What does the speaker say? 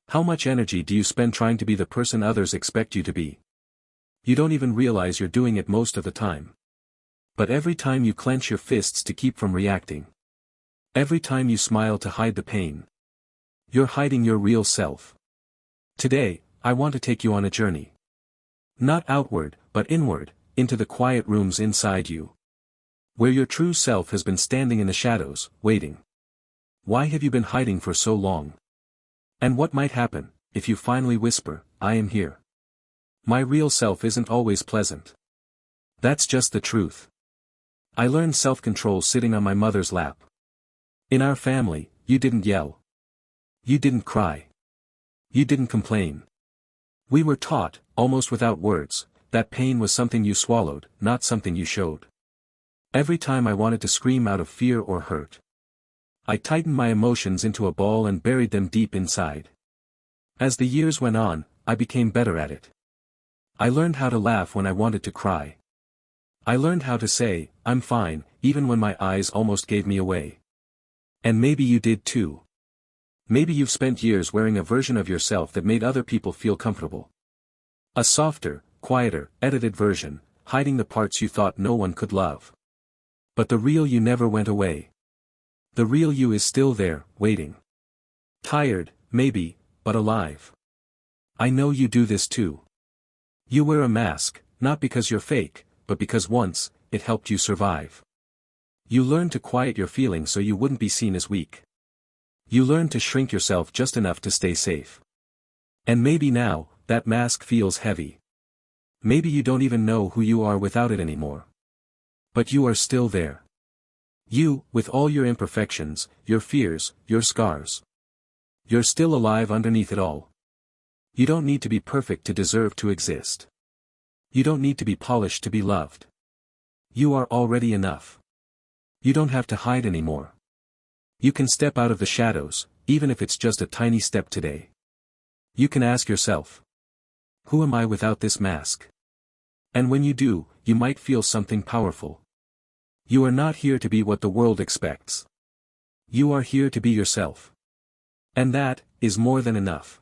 How much energy do you spend trying to be the person others expect you to be? You don't even realize you're doing it most of the time. But every time you clench your fists to keep from reacting, every time you smile to hide the pain, you're hiding your real self. Today, I want to take you on a journey. Not outward, but inward, into the quiet rooms inside you, where your true self has been standing in the shadows, waiting. Why have you been hiding for so long? And what might happen, if you finally whisper, "I am here"? My real self isn't always pleasant. That's just the truth. I learned self-control sitting on my mother's lap. In our family, you didn't yell. You didn't cry. You didn't complain. We were taught, almost without words, that pain was something you swallowed, not something you showed. Every time I wanted to scream out of fear or hurt, I tightened my emotions into a ball and buried them deep inside. As the years went on, I became better at it. I learned how to laugh when I wanted to cry. I learned how to say, "I'm fine," even when my eyes almost gave me away. And maybe you did too. Maybe you've spent years wearing a version of yourself that made other people feel comfortable. A softer, quieter, edited version, hiding the parts you thought no one could love. But the real you never went away. The real you is still there, waiting. Tired, maybe, but alive. I know you do this too. You wear a mask, not because you're fake, but because once, it helped you survive. You learned to quiet your feelings so you wouldn't be seen as weak. You learned to shrink yourself just enough to stay safe. And maybe now, that mask feels heavy. Maybe you don't even know who you are without it anymore. But you are still there. You, with all your imperfections, your fears, your scars. You're still alive underneath it all. You don't need to be perfect to deserve to exist. You don't need to be polished to be loved. You are already enough. You don't have to hide anymore. You can step out of the shadows, even if it's just a tiny step today. You can ask yourself, who am I without this mask? And when you do, you might feel something powerful. You are not here to be what the world expects. You are here to be yourself. And that is more than enough.